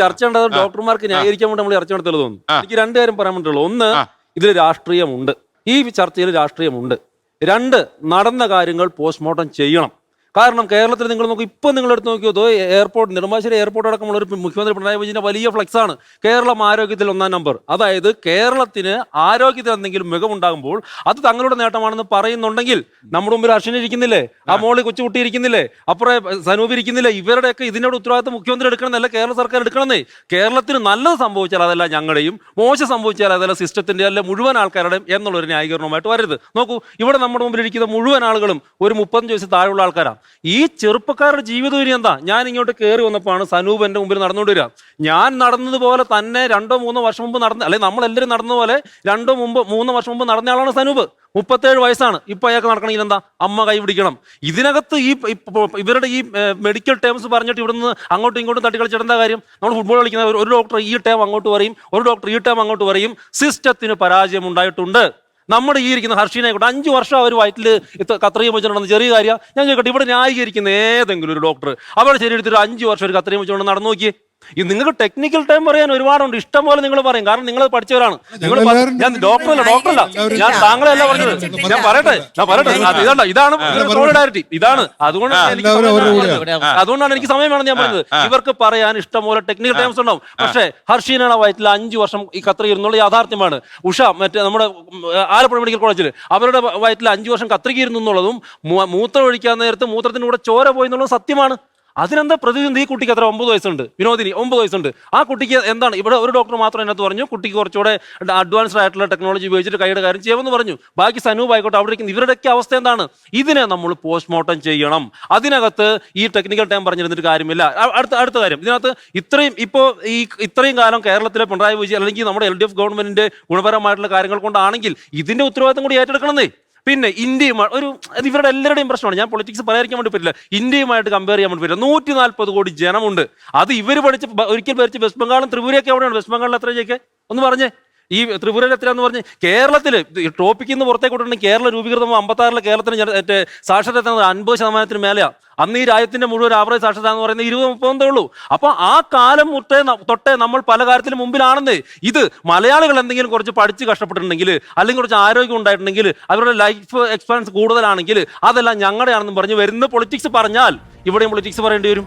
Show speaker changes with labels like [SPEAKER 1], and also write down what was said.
[SPEAKER 1] ചർച്ച ചെയ്യേണ്ടത് ഡോക്ടർമാർക്ക് ന്യായീകരിക്കാൻ വേണ്ടി നമ്മൾ ചർച്ച നടത്തുന്നത് തോന്നുന്നു. എനിക്ക് രണ്ട് കാര്യം പറയാൻ വേണ്ടിയുള്ളൂ. ഒന്ന്, ഇതിൽ രാഷ്ട്രീയമുണ്ട്, ഈ ചർച്ചയിൽ രാഷ്ട്രീയമുണ്ട്. രണ്ട്, നടന്ന കാര്യങ്ങൾ പോസ്റ്റ്മോർട്ടം ചെയ്യണം. കാരണം കേരളത്തിൽ നിങ്ങൾ നോക്കി, ഇപ്പം നിങ്ങളെടുത്ത് നോക്കിയോ, എയർപോർട്ട്, നെടുമ്പാശ്ശേരി എയർപോർട്ട് അടക്കമുള്ള ഒരു മുഖ്യമന്ത്രി പിണറായി വിജയന്റെ വലിയ ഫ്ലെക്സാണ് കേരളം ആരോഗ്യത്തിൽ 1-ാം നമ്പർ. അതായത് കേരളത്തിന് ആരോഗ്യത്തിൽ എന്തെങ്കിലും മികവുണ്ടാകുമ്പോൾ അത് തങ്ങളുടെ നേട്ടമാണെന്ന് പറയുന്നുണ്ടെങ്കിൽ നമ്മുടെ മുമ്പിൽ അർഷന ഇരിക്കുന്നില്ലേ, ആ മോളി കൊച്ചുകുട്ടി ഇരിക്കുന്നില്ലേ, അപ്പുറം സനൂപ് ഇരിക്കുന്നില്ലേ, ഇവരുടെയൊക്കെ ഇതിനോട് ഉത്തരവാദിത്തം മുഖ്യമന്ത്രി എടുക്കണമെന്നല്ല, കേരള സർക്കാർ എടുക്കണമെന്നേ. കേരളത്തിന് നല്ലത് സംഭവിച്ചാൽ അതല്ല ഞങ്ങളുടെയും, മോശം സംഭവിച്ചാൽ അതല്ല സിസ്റ്റത്തിന്റെ, അല്ല മുഴുവൻ ആൾക്കാരുടെയും എന്നുള്ളൊരു ന്യായീകരണവുമായിട്ട് വരരുത്. നോക്കൂ, ഇവിടെ നമ്മുടെ മുമ്പിൽ ഇരിക്കുന്ന മുഴുവൻ ആളുകളും ഒരു 35 വയസ്സ് താഴെയുള്ള ആൾക്കാരാണ്. ഈ ചെറുപ്പക്കാരുടെ ജീവിതം ഇനി എന്താ? ഞാൻ ഇങ്ങോട്ട് കയറി വന്നപ്പോഴാണ് സനൂപ് എൻ്റെ മുമ്പിൽ നടന്നുകൊണ്ട് വരിക. ഞാൻ നടന്നതുപോലെ തന്നെ 2-3 വർഷം മുമ്പ് നടന്ന, അല്ലെങ്കിൽ നമ്മളെല്ലാവരും നടന്നതുപോലെ 2-3 വർഷം മുമ്പ് നടന്ന ആളാണ് സനൂപ്. 37 വയസ്സാണ്. ഇപ്പൊ അയാൾക്ക് നടക്കണമെങ്കിൽ എന്താ? അമ്മ കൈ പിടിക്കണം. ഇതിനകത്ത് ഇവരുടെ ഈ മെഡിക്കൽ ടേംസ് പറഞ്ഞിട്ട് ഇവിടുന്ന് അങ്ങോട്ടും ഇങ്ങോട്ടും തട്ടിക്കളിച്ചിടേണ്ട കാര്യം? നമ്മൾ ഫുട്ബോൾ കളിക്കുന്ന ഒരു ഡോക്ടർ ഈ ടേം അങ്ങോട്ട് പറയും, ഒരു ഡോക്ടർ ഈ ടേം അങ്ങോട്ട് പറയും. സിസ്റ്റത്തിന് പരാജയം ഉണ്ടായിട്ടുണ്ട്. നമ്മുടെ ഈ ഇരിക്കുന്ന ഹർഷീനെ കൊണ്ട് 5 വർഷം അവർ വയറ്റിൽ കത്രിക വെച്ചിട്ടുണ്ടെന്ന് ചെറിയ കാര്യം. ഞാൻ ചോദിക്കട്ടെ, ഇവിടെ ന്യായീകരിക്കുന്ന ഏതെങ്കിലും ഒരു ഡോക്ടർ അവരുടെ ശരീരത്തിൽ 5 വർഷം ഒരു കത്രിക വെച്ചുകൊണ്ട് നടന്നു നോക്കിയേ? ഇത് നിങ്ങൾക്ക് ടെക്നിക്കൽ ടൈം പറയാൻ ഒരുപാടുണ്ട്, ഇഷ്ടം പോലെ നിങ്ങൾ പറയും, കാരണം നിങ്ങൾ പഠിച്ചവരാണ്. നിങ്ങൾ ഞാൻ ഡോക്ടറല്ല, ഞാൻ താങ്കളല്ല പറഞ്ഞത്. ഞാൻ പറയട്ടെ ഇതാണ് സോളിഡാരിറ്റി, ഇതാണ്. അതുകൊണ്ടാണ് എനിക്ക് സമയം വേണം ഞാൻ പറഞ്ഞത്. ഇവർക്ക് പറയാൻ ഇഷ്ടം പോലെ ടെക്നിക്കൽ ടൈംസ് ഉണ്ടാവും. പക്ഷേ ഹർഷീനയുടെ വയറ്റിൽ 5 വർഷം ഈ കത്രിക ഇരുന്നുള്ള യാഥാർത്ഥ്യമാണ്. ഉഷ മറ്റേ നമ്മുടെ ആലപ്പുഴ മെഡിക്കൽ കോളേജിൽ അവരുടെ വയറ്റിൽ 5 വർഷം കത്രിക ഇരുന്നു എന്നുള്ളതും മൂത്രം ഒഴിക്കാൻ നേരത്ത് മൂത്രത്തിന്റെ കൂടെ ചോര പോയി എന്നുള്ളതും സത്യമാണ്. അതിനെന്താ പ്രതിസന്ധി? ഈ കുട്ടിക്ക് അത്ര 9 വയസ്സുണ്ട്, വിനോദിനി 9 വയസ്സുണ്ട്. ആ കുട്ടിക്ക് എന്താണ്? ഇവിടെ ഒരു ഡോക്ടർ മാത്രം അതിനകത്ത് പറഞ്ഞു കുട്ടിക്ക് കുറച്ചുകൂടെ അഡ്വാൻസ്ഡ് ആയിട്ടുള്ള ടെക്നോളജി ഉപയോഗിച്ചിട്ട് കൈയുടെ കാര്യം ചെയ്യുമെന്ന് പറഞ്ഞു. ബാക്കി സനൂപ് ആയിക്കോട്ടെ, അവിടെ ഇരിക്കുന്ന ഇവരുടെയൊക്കെ അവസ്ഥ എന്താണ്? ഇതിനെ നമ്മൾ പോസ്റ്റ്മോർട്ടം ചെയ്യണം. അതിനകത്ത് ഈ ടെക്നിക്കൽ ടൈം പറഞ്ഞിരുന്നിട്ട് കാര്യമില്ല. അടുത്ത കാര്യം, ഇതിനകത്ത് ഇത്രയും കാലം കേരളത്തിലെ പിണറായി വിജയൻ അല്ലെങ്കിൽ നമ്മുടെ LDF ഗവൺമെന്റിന്റെ ഗുണപരമായിട്ടുള്ള കാര്യങ്ങൾ കൊണ്ടാണെങ്കിൽ ഇതിന്റെ ഉത്തരവാദിത്തം കൂടി ഏറ്റെടുക്കണമെന്നേ. പിന്നെ ഇന്ത്യയുമായി ഇവരുടെ എല്ലാവരുടെയും പ്രശ്നമാണ്. ഞാൻ പൊളിറ്റിക്സ് പറയാതിരിക്കാൻ വേണ്ടി പറ്റില്ല. ഇന്ത്യയുമായിട്ട് കമ്പയർ ചെയ്യാൻ വേണ്ടി പറ്റില്ല. 140 കോടി ജനമുണ്ട്. അത് ഇവർ ഒരിക്കൽ ഭരിച്ച് വെസ്റ്റ് ബംഗാളും ത്രിപുരയൊക്കെ എവിടെയാണ്? വെസ്റ്റ് ബംഗാളിൽ എത്ര ജയിക്കെ ഒന്ന് പറഞ്ഞേ? ഈ ത്രിപുരയിൽ എത്രയാന്ന് പറഞ്ഞ് കേരളത്തിൽ ടോപ്പിക്കിൽ നിന്ന് പുറത്തേക്ക് വിട്ടിട്ടുണ്ടെങ്കിൽ കേരള രൂപീകൃതം 56-ലെ കേരളത്തിന് സാക്ഷരത 50% മേലെയാണ്. അന്ന് ഈ രാജ്യത്തിന്റെ മുഴുവൻ ആവറേജ് സാക്ഷരത എന്ന് പറയുന്നത് 20-30 ഉള്ളൂ. അപ്പൊ ആ കാലം തൊട്ടേ നമ്മൾ പല കാര്യത്തിലും മുമ്പിലാണെന്നേ. ഇത് മലയാളികൾ എന്തെങ്കിലും കുറച്ച് പഠിച്ച് കഷ്ടപ്പെട്ടിട്ടുണ്ടെങ്കിൽ, അല്ലെങ്കിൽ കുറച്ച് ആരോഗ്യം ഉണ്ടായിട്ടുണ്ടെങ്കിൽ, അവരുടെ ലൈഫ് എക്സ്പീരിയൻസ് കൂടുതലാണെങ്കിൽ അതെല്ലാം ഞങ്ങളുടെയാണെന്ന് പറഞ്ഞ് വരുന്ന പൊളിറ്റിക്സ് പറഞ്ഞാൽ ഇവിടെയും പൊളിറ്റിക്സ് പറയേണ്ടി വരും.